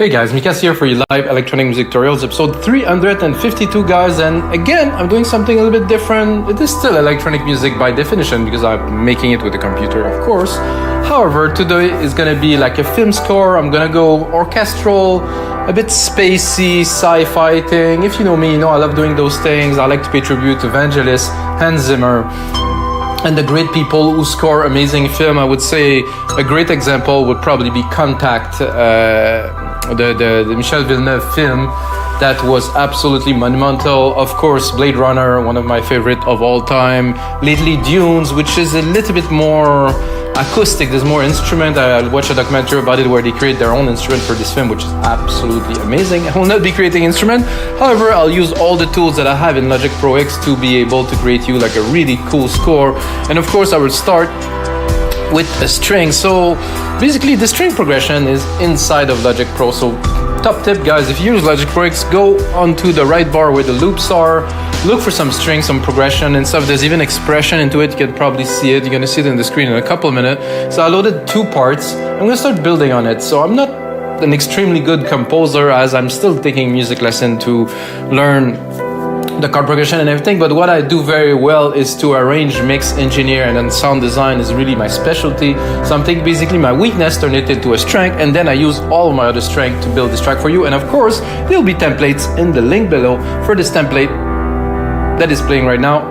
Hey guys, Mikas here for your live electronic music tutorials, episode 352 guys, and again I'm doing something a little bit different. It is still electronic music by definition because I'm making it with a computer, of course. However, today is gonna be like a film score. I'm gonna go orchestral, a bit spacey, sci-fi thing. If you know me, you know I love doing those things. I like to pay tribute to evangelist Hans Zimmer and the great people who score amazing film. I would say a great example would probably be Contact, the Michel Villeneuve film that was absolutely monumental. Of course, Blade Runner, one of my favorite of all time. Lately, Dunes, which is a little bit more acoustic. There's more instrument. I watched a documentary about it where they create their own instrument for this film, which is absolutely amazing. I will not be creating instrument. However, I'll use all the tools that I have in LogicProX to be able to create you like a really cool score. And of course, I will start with a string. So basically the string progression is inside of Logic Pro. So top tip guys, if you use LogicProX, go onto the right bar where the loops are, look for some strings, some progression and stuff. There's even expression into it. You can probably see it. You're gonna see it in the screen in a couple of minutes. So I loaded 2 parts. I'm gonna start building on it. So I'm not an extremely good composer as I'm still taking music lesson to learn the chord progression and everything, but what I do very well is to arrange, mix, engineer, and then sound design is really my specialty. So I'm taking basically my weakness, turn it into a strength, and then I use all of my other strength to build this track for you. And of course, there'll be templates in the link below for this template that is playing right now.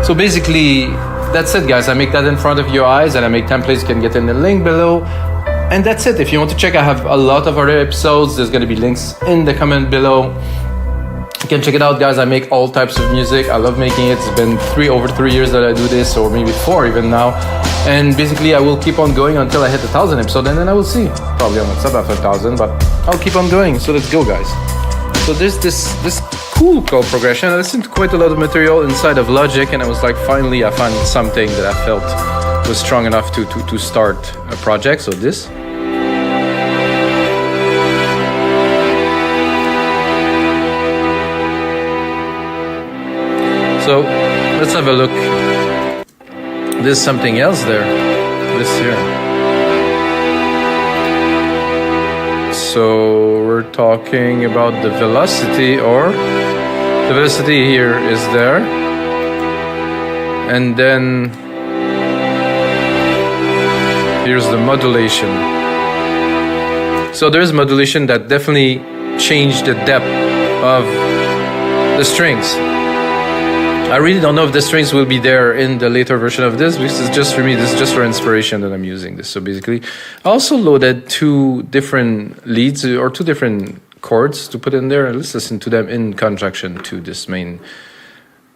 So basically, that's it guys. I make that in front of your eyes and I make templates. You can get in the link below. And that's it. If you want to check, I have a lot of other episodes. There's going to be links in the comment below. You can check it out, guys. I make all types of music. I love making it. It's been over 3 years that I do this, or maybe 4 even now. And basically, I will keep on going until I hit 1,000 episodes, and then I will see. Probably I'm not stop after 1,000, but I'll keep on going. So let's go, guys. So there's this cool chord progression. I listened to quite a lot of material inside of Logic, and I was like, finally, I found something that I felt was strong enough to start a project. So this. So let's have a look. There's something else there. This here. So we're talking about the velocity, or the velocity here is there. And then here's the modulation. So there's modulation that definitely changed the depth of the strings. I really don't know if the strings will be there in the later version of this. This is just for me. This is just for inspiration that I'm using this. So basically, I also loaded 2 different leads or 2 different chords to put in there. Let's listen to them in conjunction to this main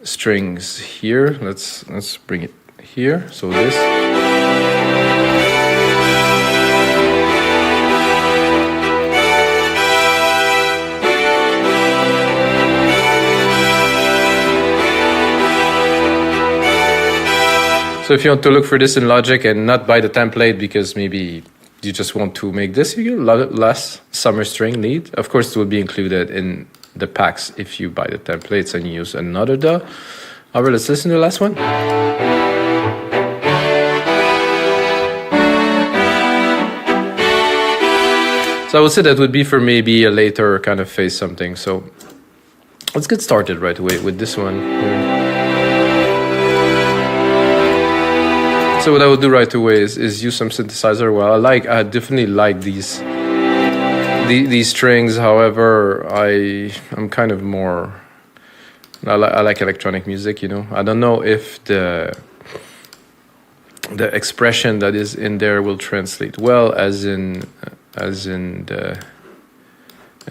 strings here. Let's bring it here. So this. So if you want to look for this in Logic and not buy the template because maybe you just want to make this, you get a lot less summer string lead. Of course, it will be included in the packs if you buy the templates and use another DAW. Alright, let's listen to the last one. So I would say that would be for maybe a later kind of phase something. So let's get started right away with this one here. So what I would do right away is use some synthesizer. Well, I definitely like these strings. However, I'm kind of more. I like electronic music. You know, I don't know if the expression that is in there will translate well as in the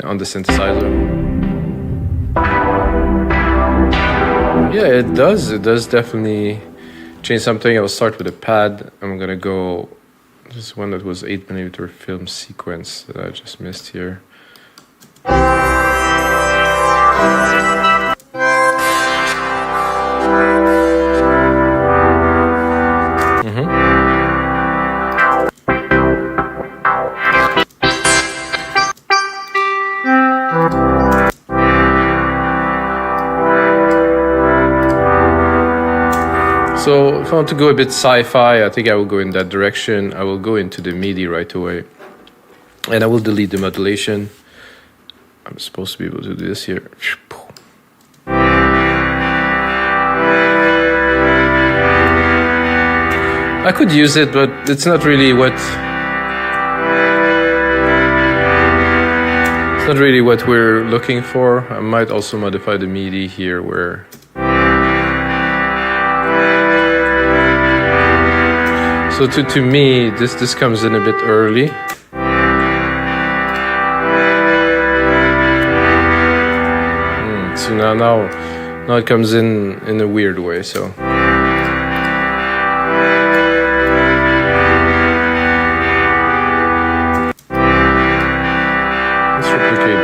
on the synthesizer. Yeah, it does. It does definitely change something. I'll start with a pad. I'm gonna go this one that was 8mm film sequence that I just missed here. So if I want to go a bit sci-fi, I think I will go in that direction. I will go into the MIDI right away. And I will delete the modulation. I'm supposed to be able to do this here. I could use it, but it's not really what we're looking for. I might also modify the MIDI here where so to me this comes in a bit early. So now it comes in a weird way, so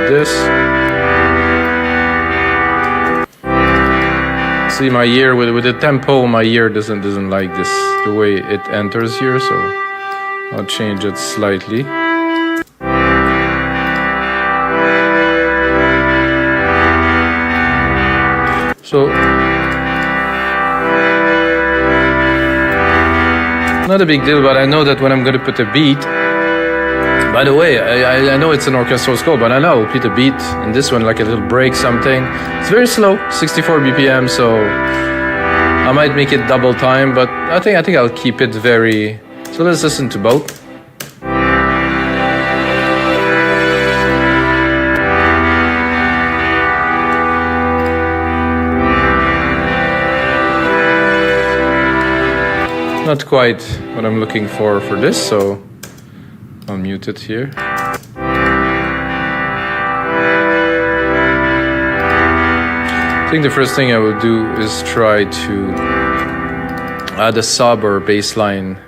this. See, my ear with the tempo, my ear doesn't like this the way it enters here, so I'll change it slightly. So not a big deal, but I know that when I'm going to put a beat. By the way, I know it's an orchestral score, but I know I'll put a beat in this one, like a little break, something. It's very slow, 64 BPM, so I might make it double time, but I think I'll keep it very. So let's listen to both. Not quite what I'm looking for this, so I'll mute it here. I think the first thing I will do is try to add a sub or bass line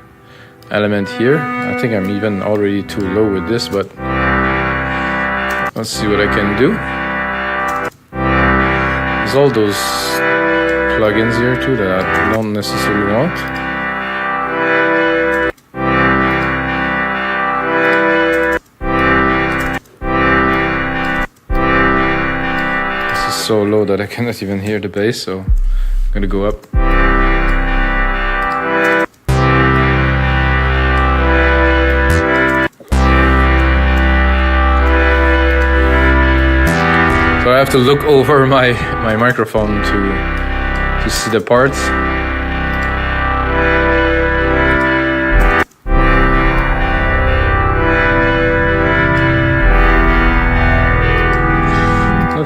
element here. I think I'm even already too low with this, but let's see what I can do. There's all those plugins here too that I don't necessarily want. So low that I cannot even hear the bass, so I'm gonna go up. So I have to look over my microphone to see the parts.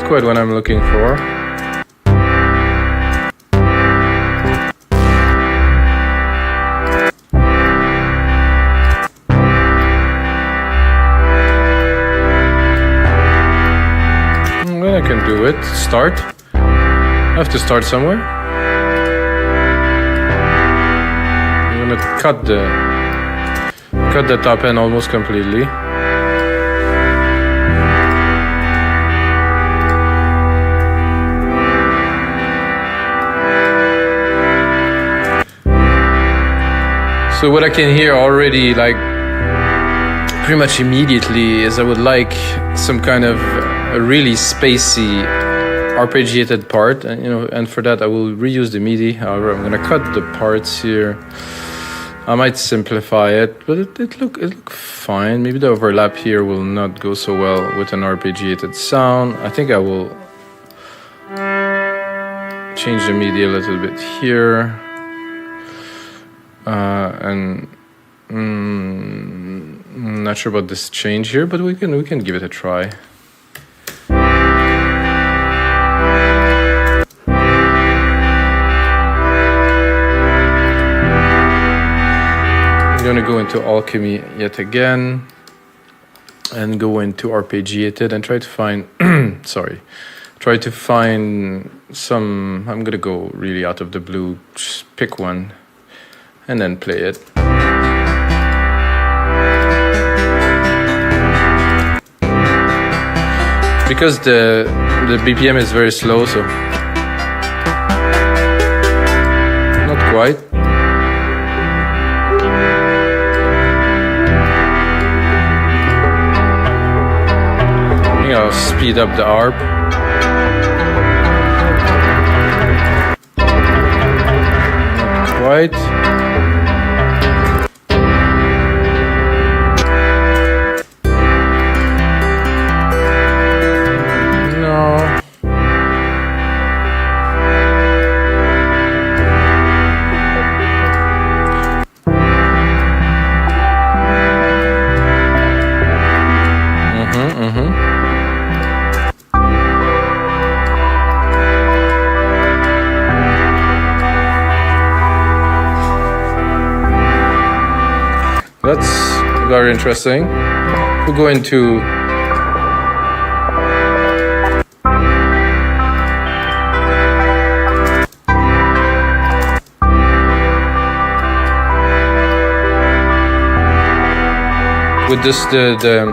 Quite what I'm looking for. Then I can do it. Start. I have to start somewhere. I'm gonna cut the top end almost completely. So what I can hear already, like pretty much immediately, is I would like some kind of a really spacey arpeggiated part, and for that I will reuse the MIDI. However, I'm gonna cut the parts here. I might simplify it, but it look fine. Maybe the overlap here will not go so well with an arpeggiated sound. I think I will change the MIDI a little bit here. And I'm not sure about this change here, but we can give it a try. I'm gonna go into Alchemy yet again and go into Arpeggiated and try to find try to find some. I'm gonna go really out of the blue, just pick one and then play it. Because the BPM is very slow, so not quite. I think I'll speed up the ARP. Not right. That's very interesting. We'll go into with this the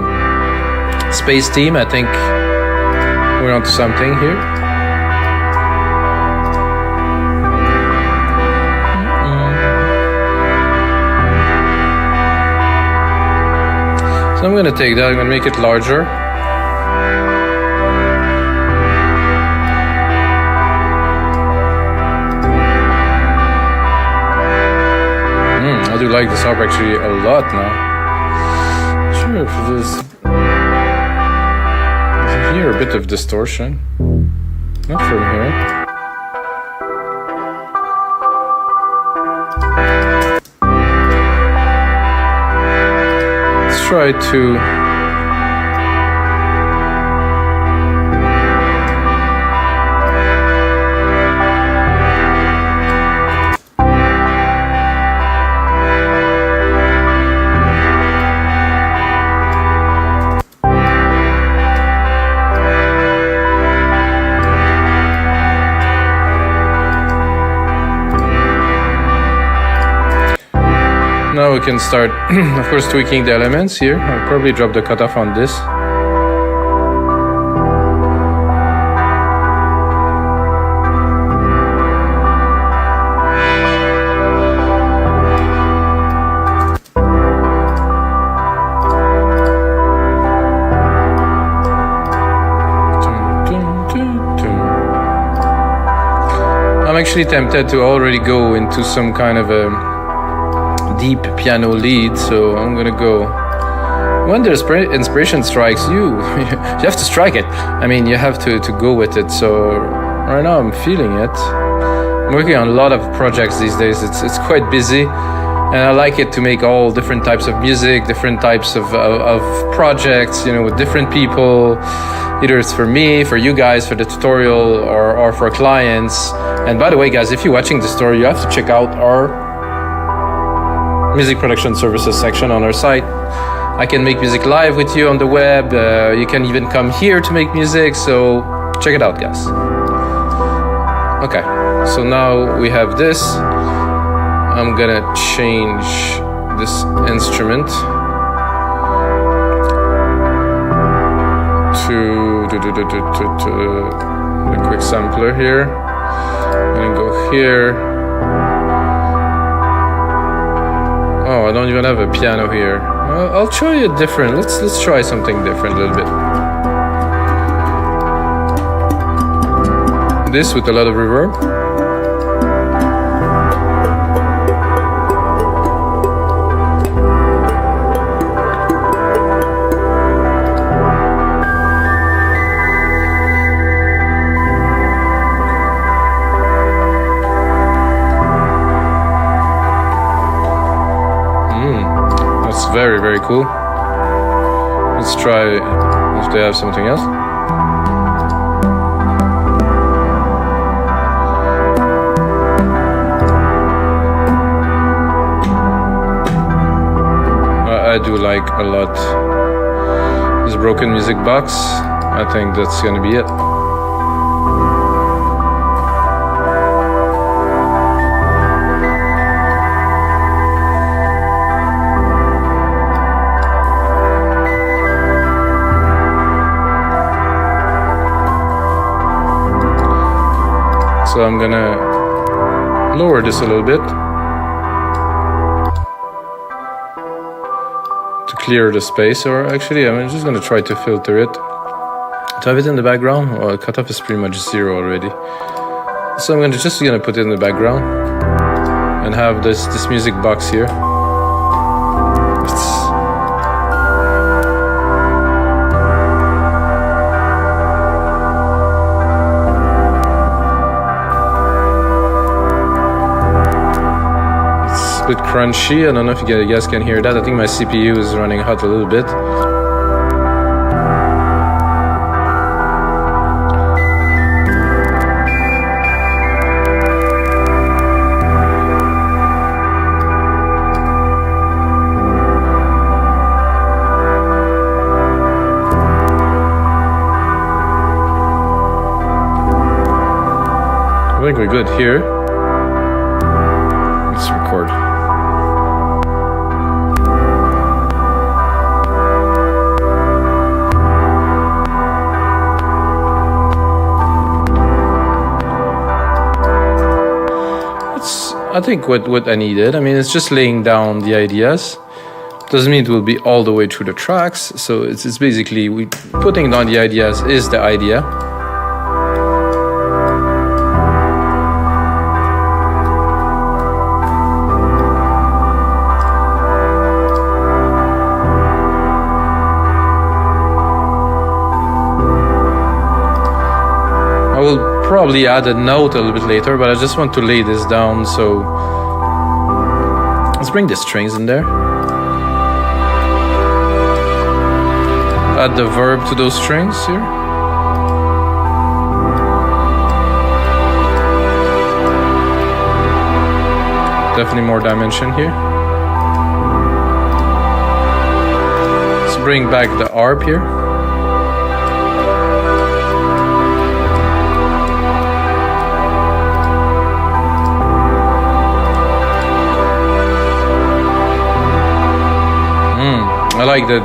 space theme. I think we're onto something here. So I'm going to take that, I'm going to make it larger. I do like this harp actually a lot now. Sure, if it is... I hear a bit of distortion. Not from here. Try to now we can start, of course, tweaking the elements here. I'll probably drop the cutoff on this. I'm actually tempted to already go into some kind of a deep piano lead, so I'm gonna go. When the inspiration strikes you, you have to strike it. I mean, you have to go with it. So right now I'm feeling it. I'm working on a lot of projects these days. It's quite busy, and I like it to make all different types of music, different types of projects, you know, with different people. Either it's for me, for you guys, for the tutorial, or for clients. And by the way, guys, if you're watching the story, you have to check out our music production services section on our site. I can make music live with you on the web. You can even come here to make music, so check it out, guys. Okay, so now we have this. I'm gonna change this instrument to a quick sampler here. I'm gonna go here. Oh, I don't even have a piano here. I'll try it different. Let's try something different a little bit. This with a lot of reverb. Very, very cool. Let's try if they have something else. I do like a lot this broken music box. I think that's gonna be it. So I'm gonna lower this a little bit to clear the space, or actually I'm just gonna try to filter it. To have it in the background, well, cutoff is pretty much 0 already. So I'm just gonna put it in the background, and and have this music box here. It's a bit crunchy. I don't know if you guys can hear that. I think my CPU is running hot a little bit. I think we're good here. Let's record. I think what I needed. I mean, it's just laying down the ideas. Doesn't mean it will be all the way through the tracks. So it's basically putting down the ideas is the idea. Probably add a note a little bit later, but I just want to lay this down. So let's bring the strings in there. Add the verb to those strings here. Definitely more dimension here. Let's bring back the arp here. I like the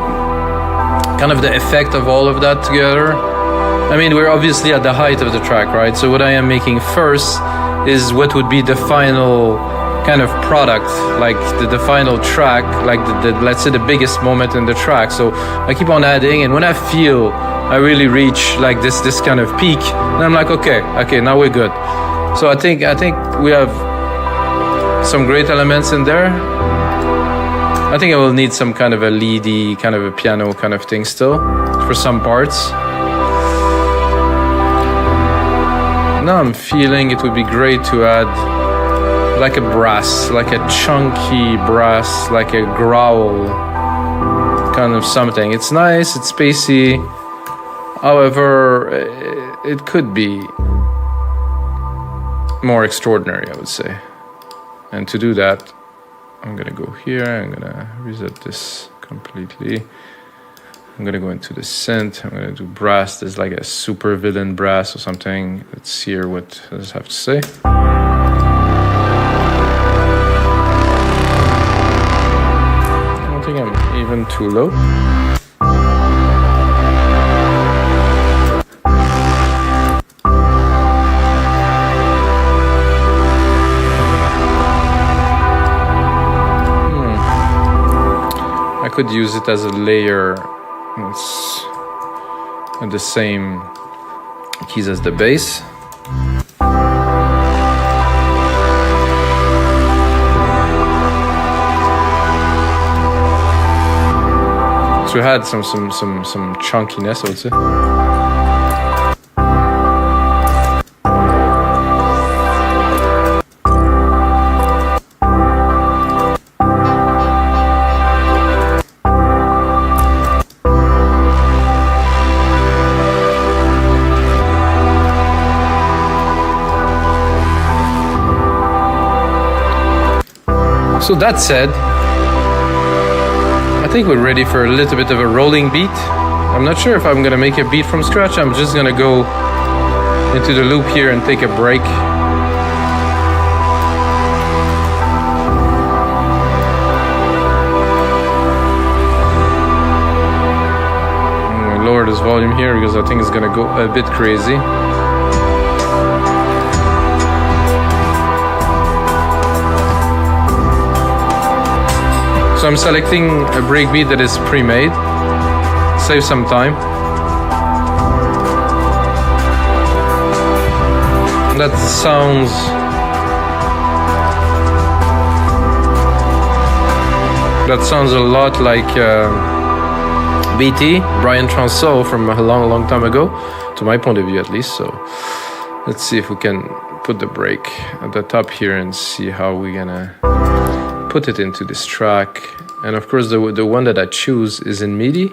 kind of the effect of all of that together. I mean, we're obviously at the height of the track, right? So what I am making first is what would be the final kind of product, like the final track, like the let's say the biggest moment in the track. So I keep on adding, and when I feel I really reach like this kind of peak, then I'm like, okay, now we're good. So I think we have some great elements in there. I think I will need some kind of a leady, kind of a piano kind of thing still for some parts. Now I'm feeling it would be great to add like a brass, like a chunky brass, like a growl kind of something. It's nice, it's spacey. However, it could be more extraordinary, I would say. And to do that, I'm gonna go here, I'm gonna reset this completely. I'm gonna go into the synth, I'm gonna do brass. There's like a super villain brass or something. Let's hear what does it have to say. I don't think I'm even too low. I could use it as a layer. It's at the same keys as the bass. So it had some chunkiness, I would say. So that said, I think we're ready for a little bit of a rolling beat. I'm not sure if I'm gonna make a beat from scratch. I'm just gonna go into the loop here and take a break. I'm gonna lower this volume here because I think it's gonna go a bit crazy. So I'm selecting a breakbeat that is pre-made. Save some time. That sounds That sounds a lot like BT, Brian Transeau, from a long time ago, to my point of view at least. So let's see if we can put the break at the top here and see how we're gonna put it into this track. And of course the one that I choose is in MIDI.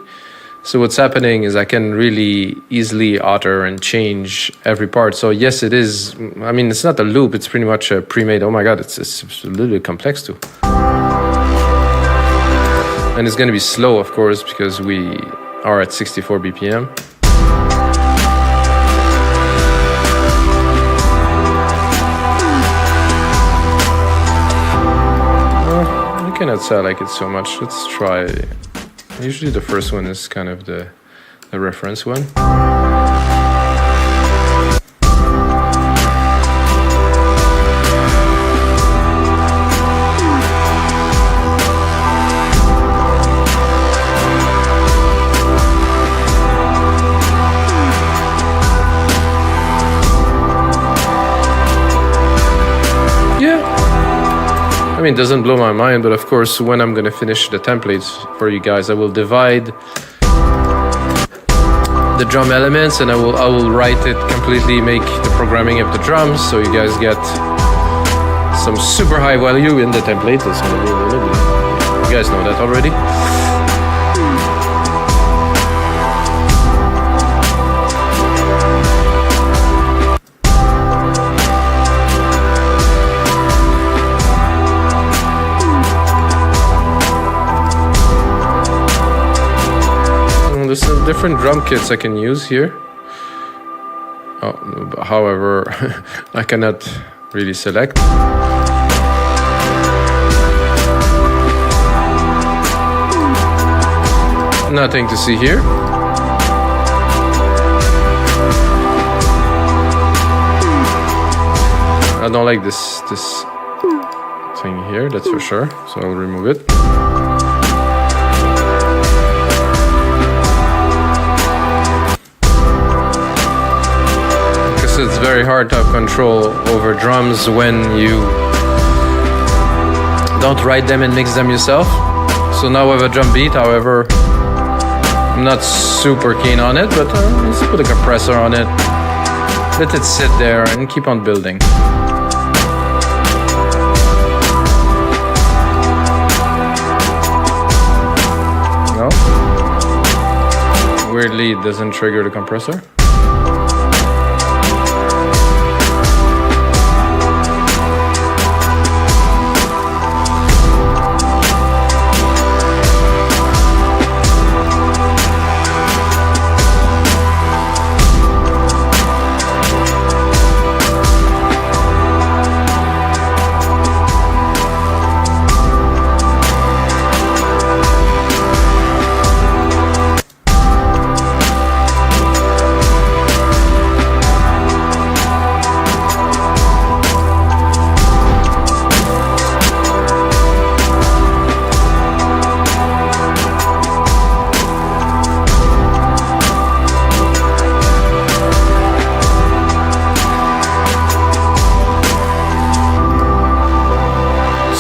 So what's happening is I can really easily alter and change every part. So yes, it is, I mean, it's not a loop, it's pretty much a pre-made. Oh my God, it's a little bit complex too. And it's going to be slow, of course, because we are at 64 BPM. I cannot say I like it so much. Let's try. Usually the first one is kind of the reference one. I mean, it doesn't blow my mind, but of course, when I'm gonna finish the templates for you guys, I will divide the drum elements and I will write it completely, make the programming of the drums, so you guys get some super high value in the template. That's gonna be really good. You guys know that already. There's some different drum kits I can use here. Oh, however, I cannot really select. Nothing to see here. I don't like this thing here, that's for sure, so I'll remove it. It's very hard to have control over drums when you don't write them and mix them yourself. So now we have a drum beat, however, I'm not super keen on it, but let's put a compressor on it, let it sit there and keep on building. No? Weirdly, it doesn't trigger the compressor.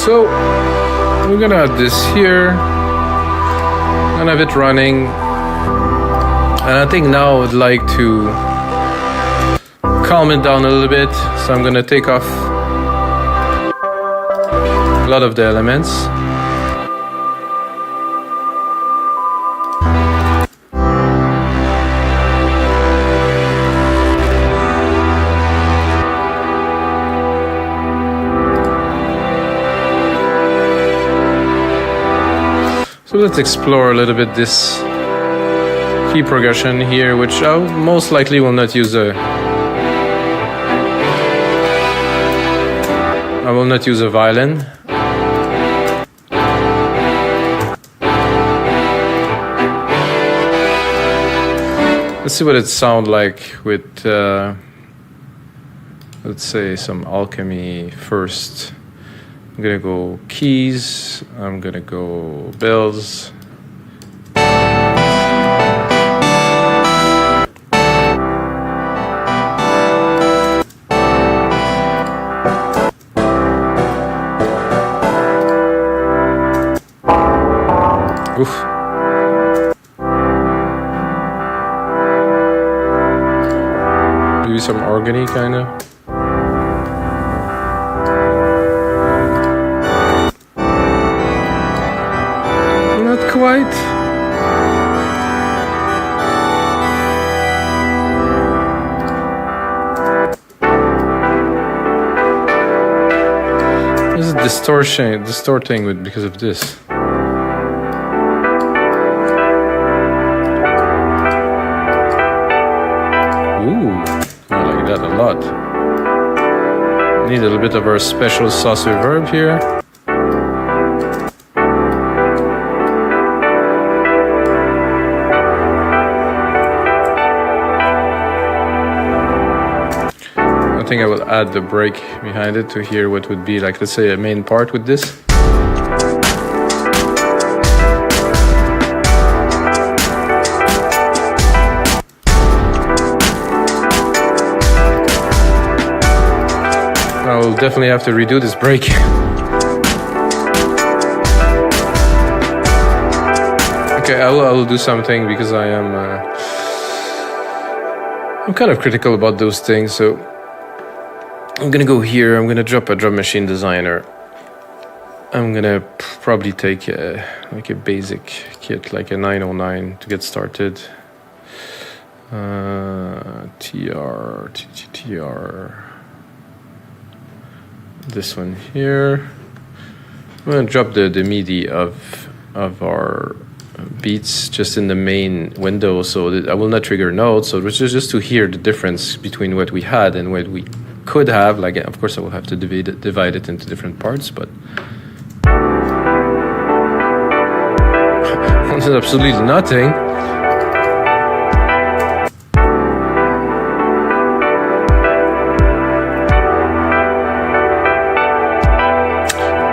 So we're gonna add this here and have it running. And I think now I would like to calm it down a little bit. So I'm gonna take off a lot of the elements. So let's explore a little bit this key progression here, which I most likely will not use a violin. Let's see what it sounds like with, let's say, some alchemy first. I'm gonna go keys, I'm gonna go bells. maybe some organy kind of. Not quite. This is distorting with because of this. Ooh, I like that a lot. Need a little bit of our special sauce reverb here. I think I will add the break behind it to hear what would be like, let's say, a main part with this. I will definitely have to redo this break. Okay, I will do something because I'm kind of critical about those things, so I'm gonna go here. I'm gonna drop a drum machine designer. I'm gonna probably take like a basic kit, like a 909 to get started. TR. This one here. I'm gonna drop the MIDI of our beats just in the main window, so that I will not trigger notes. So it's just to hear the difference between what we had and what we could have. Like, of course, I will have to divide it into different parts, but this is absolutely nothing.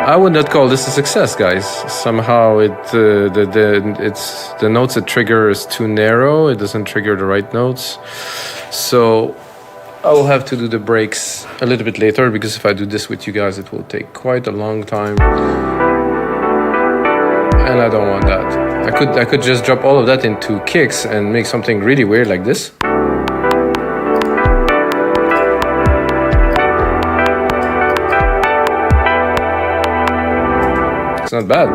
I would not call this a success, guys. Somehow the notes it triggers is too narrow. It doesn't trigger the right notes. So I will have to do the breaks a little bit later, because if I do this with you guys, it will take quite a long time. And I don't want that. I could just drop all of that into kicks and make something really weird like this. It's not bad.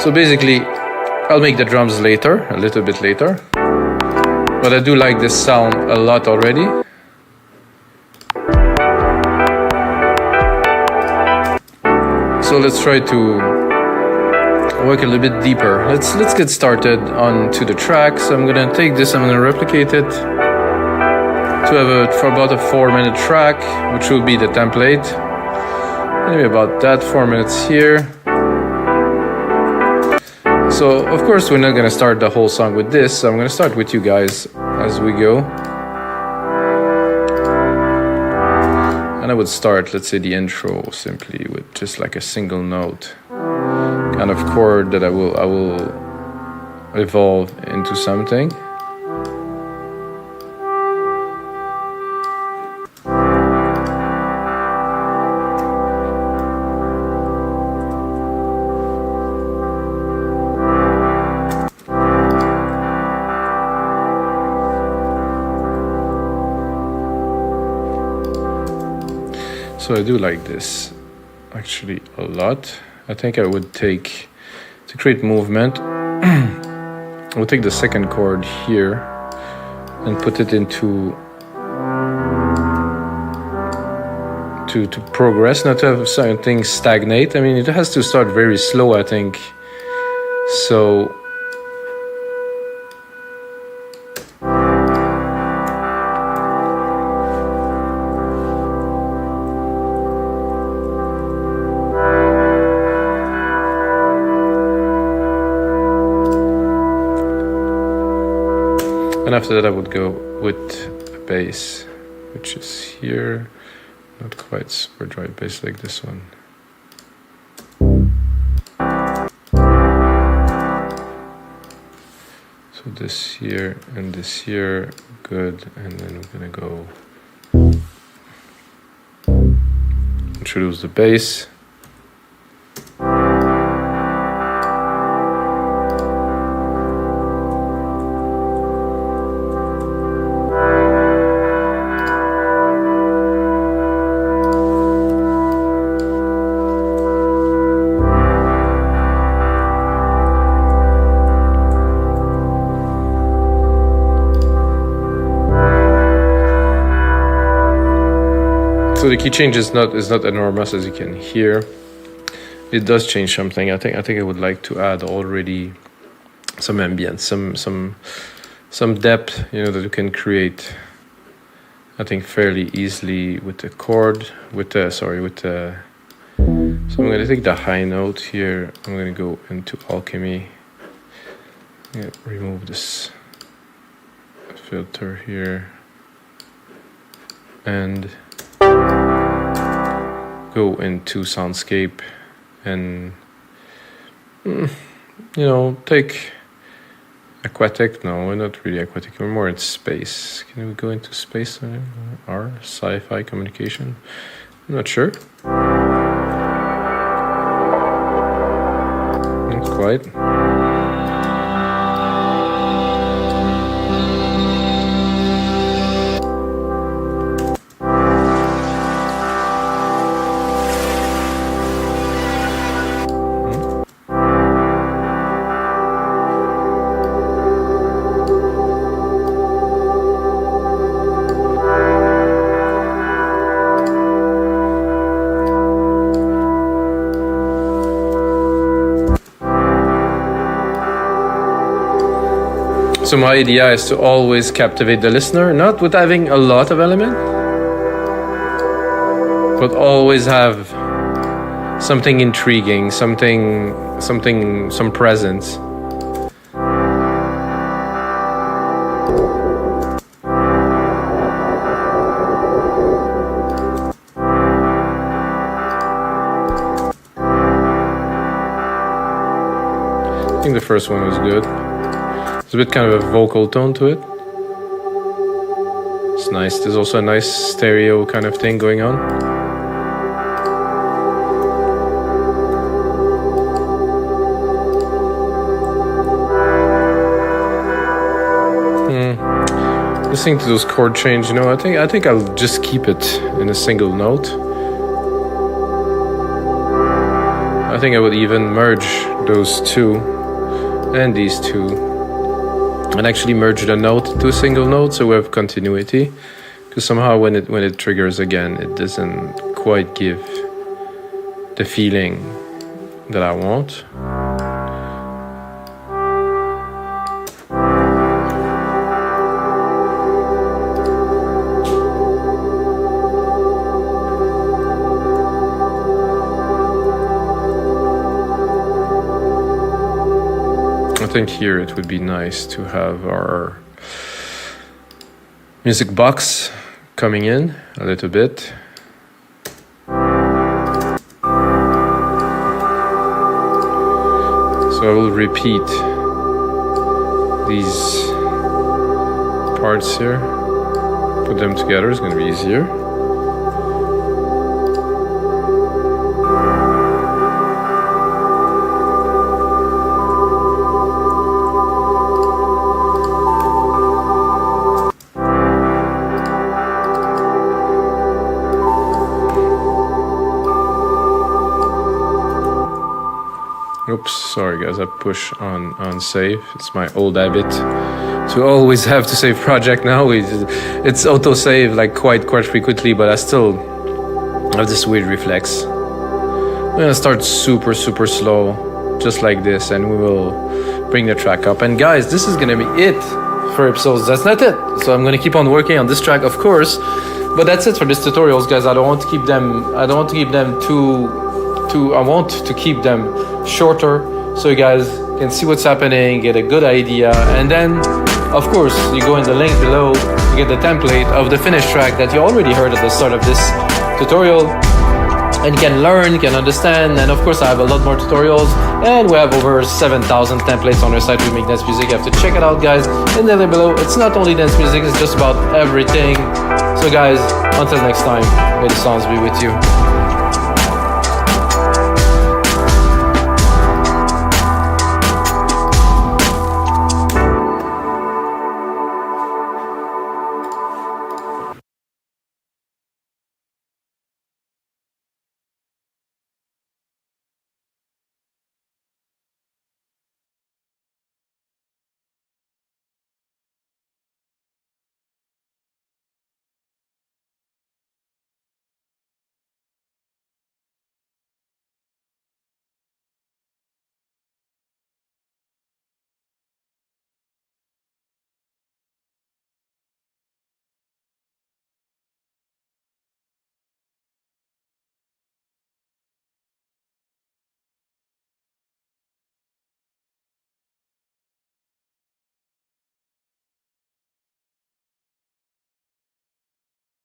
So basically, I'll make the drums later, a little bit later. But I do like this sound a lot already. So let's try to work a little bit deeper. Let's get started onto the track. So I'm gonna take this, I'm gonna replicate it to have for about a 4-minute track, which will be the template. Maybe about that, 4 minutes here. So of course we're not gonna start the whole song with this, so I'm gonna start with you guys as we go. And I would start, let's say, the intro simply with just like a single note kind of chord that I will evolve into something. So I do like this actually a lot. I think I would take, to create movement, I would take the second chord here and put it into, to progress, not to have something stagnate. I mean, it has to start very slow, I think. So and after that I would go with a bass, which is here, not quite super dry bass like this one. So this here and this here, good, and then we're gonna go introduce the bass. the key change is not enormous, as you can hear. It does change something. I think I would like to add already some ambience, some depth, you know, that you can create, I think, fairly easily with the chord, so I'm going to take the high note here. I'm going to go into Alchemy. Remove this filter here and go into Soundscape and, you know, take aquatic. No, we're not really aquatic, we're more in space. Can we go into space? R, sci-fi communication? I'm not sure. Not quite. So my idea is to always captivate the listener, not with having a lot of element, but always have something intriguing, some presence. I think the first one was good. There's a bit kind of a vocal tone to it. It's nice. There's also a nice stereo kind of thing going on. Listening to those chord change, you know, I think I'll just keep it in a single note. I think I would even merge those two and these two, and actually merge the note to a single note, so we have continuity. Because somehow when it triggers again, it doesn't quite give the feeling that I want. I think here it would be nice to have our music box coming in a little bit. So I will repeat these parts here, put them together, it's going to be easier. Oops, sorry guys, I push on save. It's my old habit to always have to save project now. It's auto-save like quite frequently, but I still have this weird reflex. I'm gonna start super slow, just like this, and we will bring the track up. And guys, this is gonna be it for episodes. That's not it. So I'm gonna keep on working on this track, of course, but that's it for this tutorials, guys. I want to keep them shorter, so you guys can see what's happening, get a good idea, and then of course you go in the link below to get the template of the finished track that you already heard at the start of this tutorial, and you can learn, you can understand. And of course I have a lot more tutorials, and we have over 7,000 templates on our site. We make dance music. You have to check it out, guys, in the link below. It's not only dance music, it's just about everything. So guys, until next time, may the sounds be with you.